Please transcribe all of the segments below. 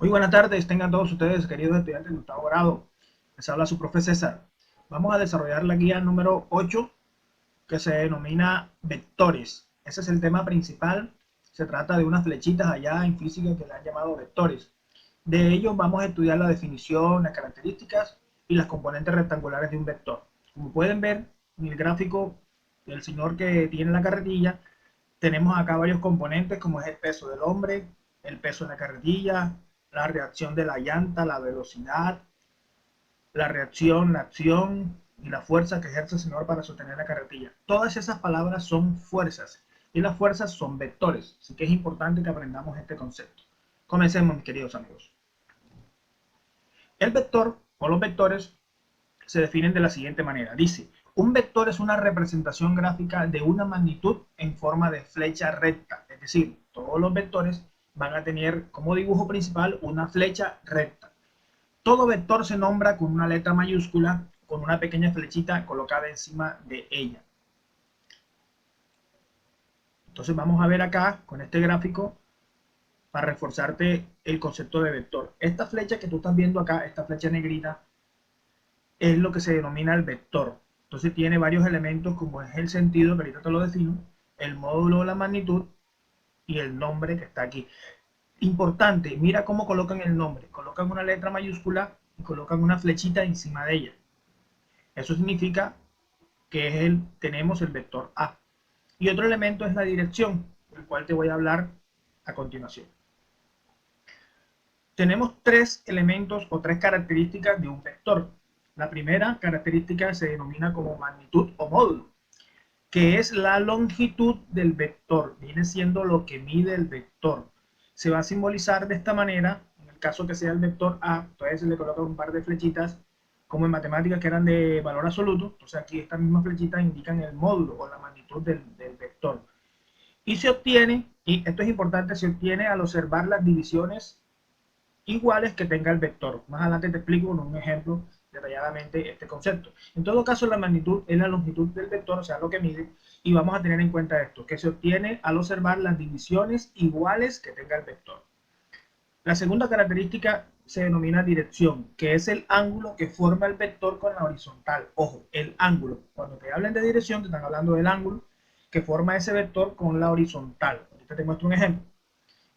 Muy buenas tardes, tengan todos ustedes, queridos estudiantes de octavo grado. Les habla su profe César. Vamos a desarrollar la guía número 8 que se denomina vectores. Ese es el tema principal. Se trata de unas flechitas allá en física que le han llamado vectores. De ellos vamos a estudiar la definición, las características y las componentes rectangulares de un vector. Como pueden ver en el gráfico del señor que tiene la carretilla, tenemos acá varios componentes como es el peso del hombre, el peso de la carretilla, la reacción de la llanta, la velocidad, la reacción, la acción y la fuerza que ejerce el señor para sostener la carretilla. Todas esas palabras son fuerzas y las fuerzas son vectores, así que es importante que aprendamos este concepto. Comencemos, mis queridos amigos. El vector o los vectores se definen de la siguiente manera. Dice, un vector es una representación gráfica de una magnitud en forma de flecha recta. Es decir, todos los vectores van a tener como dibujo principal una flecha recta. Todo vector se nombra con una letra mayúscula con una pequeña flechita colocada encima de ella. Entonces vamos a ver acá con este gráfico para reforzarte el concepto de vector. Esta flecha que tú estás viendo acá, esta flecha negrita, es lo que se denomina el vector. Entonces tiene varios elementos como es el sentido, que ahorita te lo defino, el módulo, la magnitud y el nombre que está aquí. Importante, mira cómo colocan el nombre. Colocan una letra mayúscula y colocan una flechita encima de ella. Eso significa que tenemos el vector A. Y otro elemento es la dirección, del cual te voy a hablar a continuación. Tenemos tres elementos o tres características de un vector. La primera característica se denomina como magnitud o módulo, que es la longitud del vector, viene siendo lo que mide el vector. Se va a simbolizar de esta manera, en el caso que sea el vector A, entonces se le coloca un par de flechitas, como en matemáticas que eran de valor absoluto, entonces aquí estas mismas flechitas indican el módulo o la magnitud del vector. Y se obtiene, y esto es importante, se obtiene al observar las divisiones iguales que tenga el vector. Más adelante te explico con un ejemplo detalladamente este concepto. En todo caso, la magnitud es la longitud del vector, o sea, lo que mide, y vamos a tener en cuenta esto, que se obtiene al observar las divisiones iguales que tenga el vector. La segunda característica se denomina dirección, que es el ángulo que forma el vector con la horizontal. Ojo, el ángulo. Cuando te hablen de dirección, te están hablando del ángulo que forma ese vector con la horizontal. Ahorita te muestro un ejemplo.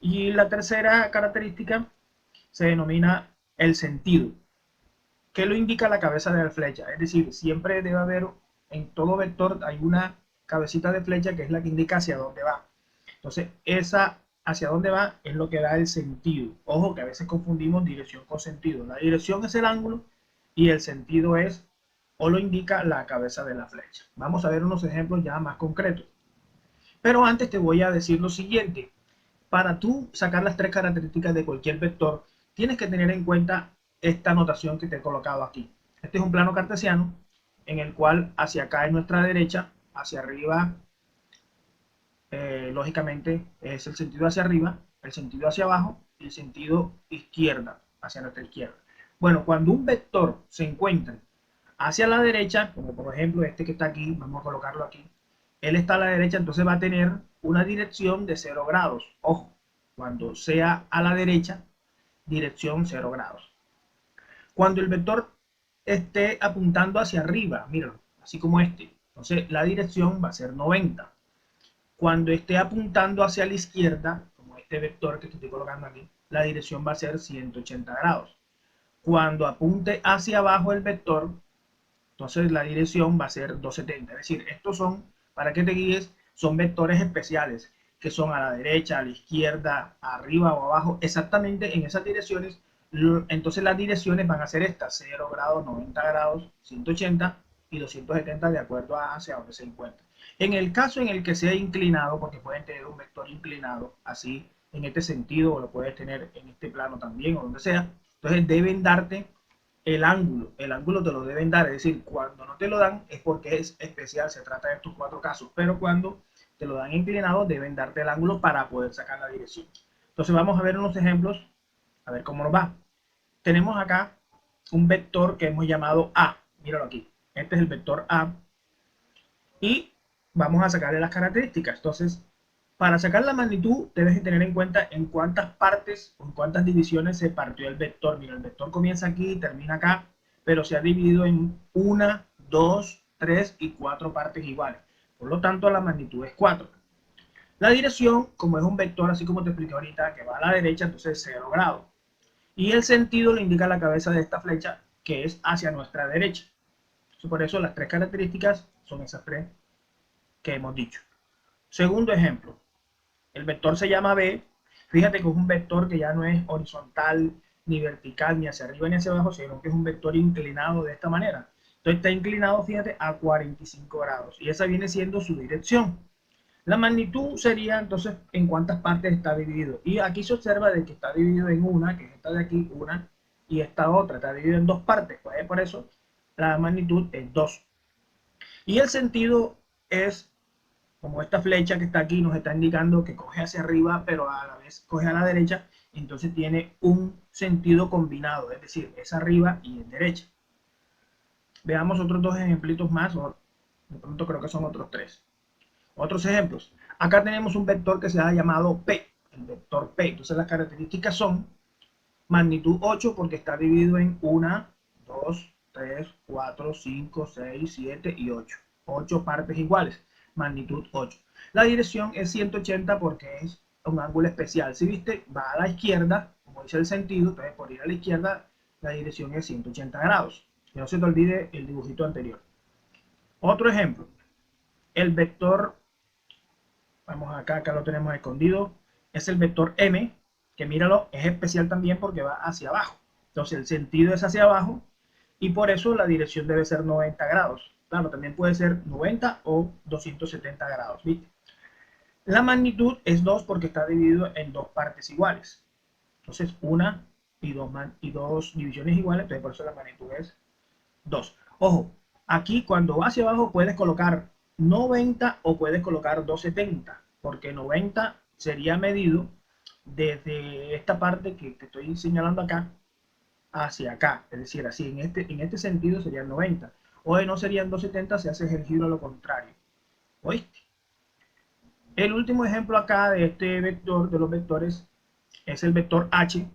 Y la tercera característica se denomina el sentido, que lo indica la cabeza de la flecha. Es decir, siempre debe haber, en todo vector hay una cabecita de flecha que es la que indica hacia dónde va. Entonces, esa hacia dónde va es lo que da el sentido. Ojo que a veces confundimos dirección con sentido. La dirección es el ángulo y el sentido es o lo indica la cabeza de la flecha. Vamos a ver unos ejemplos ya más concretos. Pero antes te voy a decir lo siguiente. Para tú sacar las tres características de cualquier vector, tienes que tener en cuenta esta notación que te he colocado aquí. Este es un plano cartesiano en el cual hacia acá es nuestra derecha, hacia arriba, lógicamente, es el sentido hacia arriba, el sentido hacia abajo y el sentido izquierda, hacia nuestra izquierda. Bueno, cuando un vector se encuentra hacia la derecha, como por ejemplo este que está aquí, vamos a colocarlo aquí, él está a la derecha, entonces va a tener una dirección de 0 grados. Ojo, cuando sea a la derecha, dirección 0 grados. Cuando el vector esté apuntando hacia arriba, míralo, así como este, entonces la dirección va a ser 90. Cuando esté apuntando hacia la izquierda, como este vector que estoy colocando aquí, la dirección va a ser 180 grados. Cuando apunte hacia abajo el vector, entonces la dirección va a ser 270. Es decir, estos son, para que te guíes, son vectores especiales, que son a la derecha, a la izquierda, arriba o abajo, exactamente en esas direcciones. Entonces las direcciones van a ser estas, 0 grados, 90 grados, 180 y 270 de acuerdo a hacia donde se encuentra. En el caso en el que sea inclinado, porque pueden tener un vector inclinado, así en este sentido, o lo puedes tener en este plano también, o donde sea, entonces deben darte el ángulo te lo deben dar, es decir, cuando no te lo dan es porque es especial, se trata de estos cuatro casos, pero cuando te lo dan inclinado deben darte el ángulo para poder sacar la dirección. Entonces vamos a ver unos ejemplos, a ver cómo nos va. Tenemos acá un vector que hemos llamado A, míralo aquí, este es el vector A, y vamos a sacarle las características. Entonces, Para sacar la magnitud, debes de tener en cuenta en cuántas partes o en cuántas divisiones se partió el vector. Mira, el vector comienza aquí y termina acá, pero se ha dividido en 1, 2, 3 y 4 partes iguales. Por lo tanto, la magnitud es 4. La dirección, como es un vector, así como te expliqué ahorita, que va a la derecha, entonces es 0 grados. Y el sentido le indica la cabeza de esta flecha, que es hacia nuestra derecha. Por eso las tres características son esas tres que hemos dicho. Segundo ejemplo, el vector se llama B. Fíjate que es un vector que ya no es horizontal, ni vertical, ni hacia arriba ni hacia abajo, sino que es un vector inclinado de esta manera. Entonces está inclinado, fíjate, a 45 grados. Y esa viene siendo su dirección. La magnitud sería entonces en cuántas partes está dividido. Y aquí se observa de que está dividido en una, que es esta de aquí, una, y esta otra, está dividido en dos partes. Pues por eso la magnitud es 2. Y el sentido es, como esta flecha que está aquí nos está indicando que coge hacia arriba, pero a la vez coge a la derecha, entonces tiene un sentido combinado, es decir, es arriba y es derecha. Veamos otros dos ejemplitos más, o de pronto creo que son otros tres. Otros ejemplos. Acá tenemos un vector que se ha llamado P, el vector P. Entonces las características son magnitud 8 porque está dividido en 1, 2, 3, 4, 5, 6, 7 y 8. 8 partes iguales, magnitud 8. La dirección es 180 porque es un ángulo especial. Si viste, va a la izquierda, como dice el sentido, entonces por ir a la izquierda la dirección es 180 grados. Que no se te olvide el dibujito anterior. Otro ejemplo, el vector, vamos acá lo tenemos escondido, es el vector M, que míralo, es especial también porque va hacia abajo. Entonces el sentido es hacia abajo y por eso la dirección debe ser 90 grados. Claro, también puede ser 90 o 270 grados, ¿viste? La magnitud es 2 porque está dividido en dos partes iguales. Entonces una y dos divisiones iguales, entonces por eso la magnitud es 2. Ojo, aquí cuando va hacia abajo puedes colocar 90 o puedes colocar 270, porque 90 sería medido desde esta parte que te estoy señalando acá hacia acá, es decir, así en este sentido serían 90, o no serían 270 si haces el giro a lo contrario. ¿Oíste? El último ejemplo acá de este vector, de los vectores, es el vector H.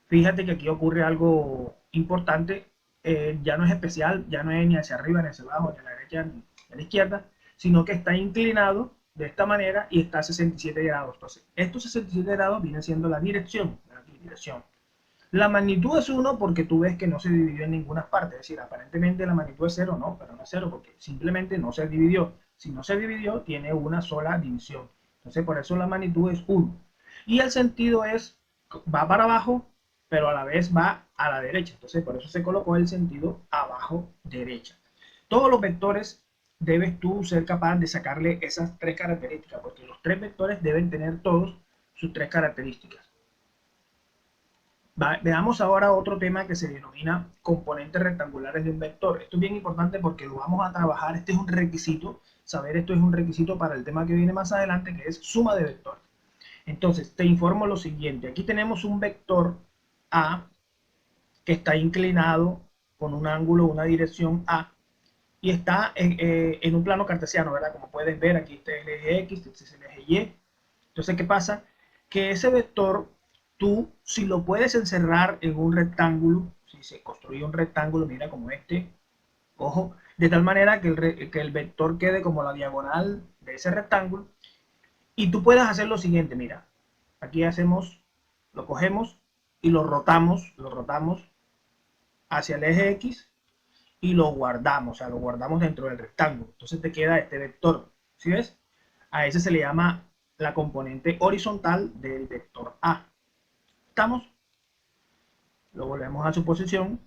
Fíjate que aquí ocurre algo importante, ya no es especial, ya no es ni hacia arriba, ni hacia abajo, ni a la derecha, ni a la izquierda, sino que está inclinado de esta manera y está a 67 grados. Entonces, estos 67 grados vienen siendo la dirección. La magnitud es 1 porque tú ves que no se dividió en ninguna parte, es decir, aparentemente la magnitud es 0, no, pero no es 0 porque simplemente no se dividió. Si no se dividió, tiene una sola división. Entonces, por eso la magnitud es 1. Y el sentido es, va para abajo, pero a la vez va a la derecha. Entonces, por eso se colocó el sentido abajo-derecha. Todos los vectores debes tú ser capaz de sacarle esas tres características, porque los tres vectores deben tener todos sus tres características. Veamos ahora otro tema que se denomina componentes rectangulares de un vector. Esto es bien importante porque lo vamos a trabajar, este es un requisito, saber esto es un requisito para el tema que viene más adelante, que es suma de vectores. Entonces, te informo lo siguiente, aquí tenemos un vector A que está inclinado con un ángulo, una dirección A, y está en un plano cartesiano, ¿verdad? Como puedes ver, aquí está el eje X, este es el eje Y. Entonces, ¿qué pasa? Que ese vector, tú, si lo puedes encerrar en un rectángulo, si se construye un rectángulo, mira, como este, ojo, de tal manera que el vector quede como la diagonal de ese rectángulo, y tú puedes hacer lo siguiente, mira, aquí hacemos, lo cogemos y lo rotamos hacia el eje X, y lo guardamos, o sea, lo guardamos dentro del rectángulo. Entonces te queda este vector, ¿sí ves? A ese se le llama la componente horizontal del vector A. ¿Estamos? Lo volvemos a su posición.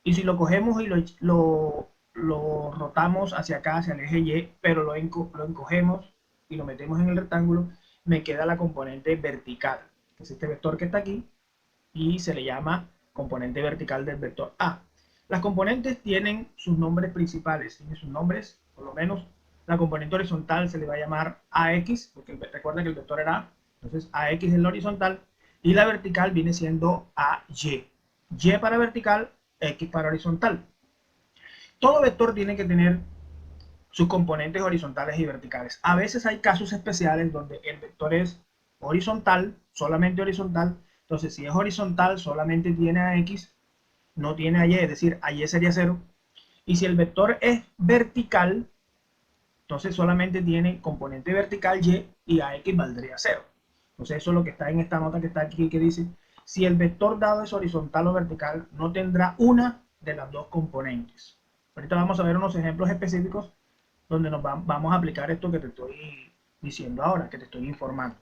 Y si lo cogemos y lo rotamos hacia acá, hacia el eje Y, pero lo encogemos y lo metemos en el rectángulo, me queda la componente vertical, que es este vector que está aquí, y se le llama componente vertical del vector A. Las componentes tienen sus nombres principales, tienen sus nombres, por lo menos la componente horizontal se le va a llamar AX, porque recuerda que el vector era A, entonces AX es el horizontal, y la vertical viene siendo AY. Y para vertical, X para horizontal. Todo vector tiene que tener sus componentes horizontales y verticales. A veces hay casos especiales donde el vector es horizontal, solamente horizontal. Entonces, si es horizontal, solamente tiene a X, no tiene a Y, es decir, a Y sería 0. Y si el vector es vertical, entonces solamente tiene componente vertical Y a X valdría 0. Entonces eso es lo que está en esta nota que está aquí, que dice, si el vector dado es horizontal o vertical, no tendrá una de las dos componentes. Ahorita vamos a ver unos ejemplos específicos donde vamos a aplicar esto que te estoy diciendo ahora, que te estoy informando.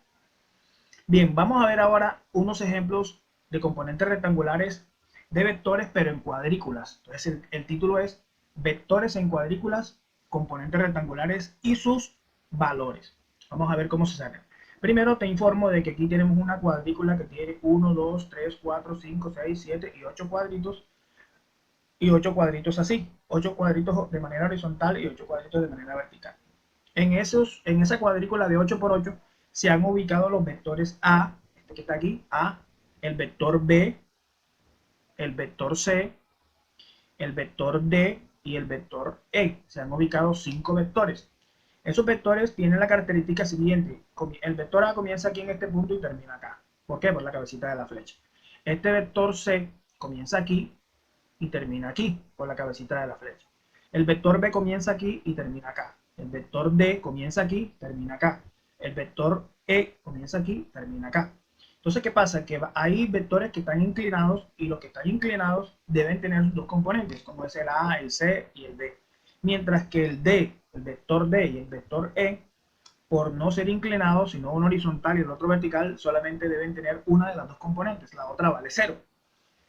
Bien, vamos a ver ahora unos ejemplos de componentes rectangulares de vectores, pero en cuadrículas. Entonces el título es Vectores en cuadrículas, componentes rectangulares y sus valores. Vamos a ver cómo se sacan. Primero te informo de que aquí tenemos una cuadrícula que tiene 1, 2, 3, 4, 5, 6, 7 y 8 cuadritos. Y 8 cuadritos así. 8 cuadritos de manera horizontal y 8 cuadritos de manera vertical. En esa cuadrícula de 8 por 8 se han ubicado los vectores A, este que está aquí, A, el vector B, el vector C, el vector D y el vector E. Se han ubicado 5 vectores. Esos vectores tienen la característica siguiente. El vector A comienza aquí en este punto y termina acá. ¿Por qué? Por la cabecita de la flecha. Este vector C comienza aquí y termina aquí, por la cabecita de la flecha. El vector B comienza aquí y termina acá. El vector D comienza aquí, termina acá. El vector E comienza aquí, termina acá. Entonces, ¿qué pasa? Que hay vectores que están inclinados y los que están inclinados deben tener sus dos componentes, como es el A, el C y el D. Mientras que el D, el vector D y el vector E, por no ser inclinados, sino uno horizontal y el otro vertical, solamente deben tener una de las dos componentes, la otra vale 0.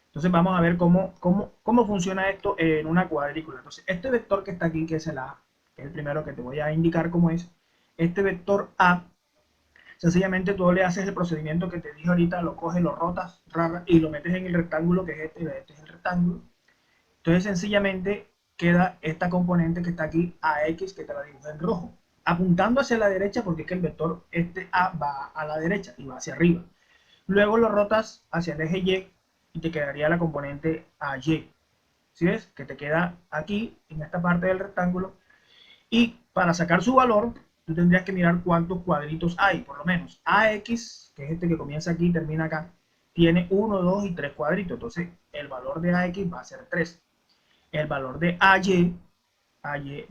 Entonces vamos a ver cómo funciona esto en una cuadrícula. Entonces este vector que está aquí, que es el A, que es el primero que te voy a indicar cómo es, este vector A, sencillamente tú le haces el procedimiento que te dije ahorita, lo coges, lo rotas y lo metes en el rectángulo que es este es el rectángulo. Entonces sencillamente queda esta componente que está aquí, AX, que te la dibujo en rojo, apuntando hacia la derecha porque es que el vector este A va a la derecha y va hacia arriba. Luego lo rotas hacia el eje Y te quedaría la componente AY. ¿Sí ves? Que te queda aquí, en esta parte del rectángulo. Y para sacar su valor, tú tendrías que mirar cuántos cuadritos hay, por lo menos. AX, que es este que comienza aquí y termina acá, tiene 1, 2 y 3 cuadritos. Entonces, el valor de AX va a ser 3. El valor de AY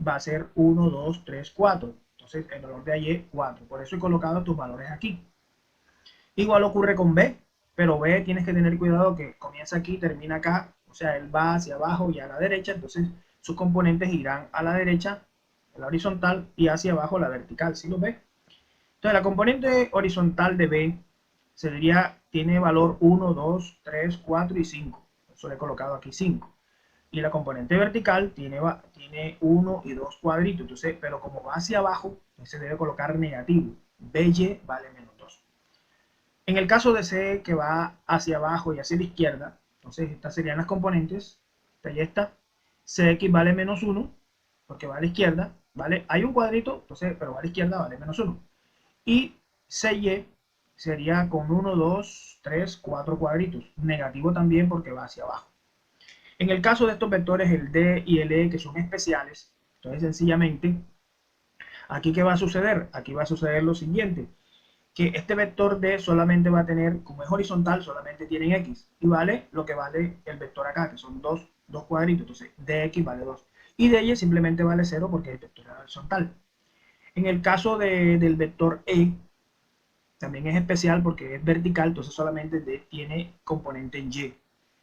va a ser 1, 2, 3, 4. Entonces, el valor de AY, 4. Por eso he colocado tus valores aquí. Igual ocurre con B, pero B tienes que tener cuidado que comienza aquí, termina acá, o sea, él va hacia abajo y a la derecha, entonces sus componentes irán a la derecha, a la horizontal, y hacia abajo la vertical, ¿sí lo ves? Entonces la componente horizontal de B tiene valor 1, 2, 3, 4 y 5, eso le he colocado aquí 5. Y la componente vertical tiene 1 y 2 cuadritos, entonces, pero como va hacia abajo, se debe colocar negativo, BY vale menos 2. En el caso de C que va hacia abajo y hacia la izquierda, entonces estas serían las componentes, esta y esta, CX vale menos 1, porque va a la izquierda, ¿vale? Hay un cuadrito, entonces, pero va a la izquierda, vale menos 1. Y CY sería con 1, 2, 3, 4 cuadritos, negativo también porque va hacia abajo. En el caso de estos vectores, el D y el E, que son especiales, entonces sencillamente, ¿aquí qué va a suceder? Aquí va a suceder lo siguiente, que este vector D solamente va a tener, como es horizontal, solamente tiene X, y vale lo que vale el vector acá, que son dos cuadritos, entonces dx vale 2, y dy simplemente vale 0 porque el vector es horizontal. En el caso del vector E, también es especial porque es vertical, entonces solamente D tiene componente en Y,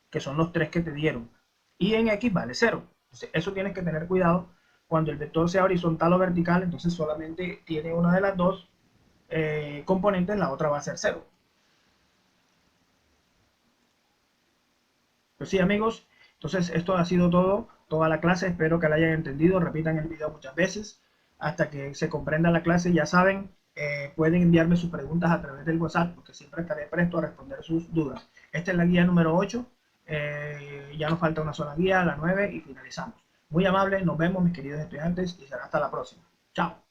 que son los 3 que te dieron, y en X vale 0. Entonces eso tienes que tener cuidado, cuando el vector sea horizontal o vertical, entonces solamente tiene una de las dos componentes, la otra va a ser 0. Pues sí, amigos, entonces esto ha sido todo, toda la clase, espero que la hayan entendido, repitan el video muchas veces hasta que se comprenda la clase. Ya saben, pueden enviarme sus preguntas a través del WhatsApp, porque siempre estaré presto a responder sus dudas. Esta es la guía número 8, ya nos falta una sola guía, la 9, y finalizamos. Muy amable, nos vemos mis queridos estudiantes y será hasta la próxima. Chao.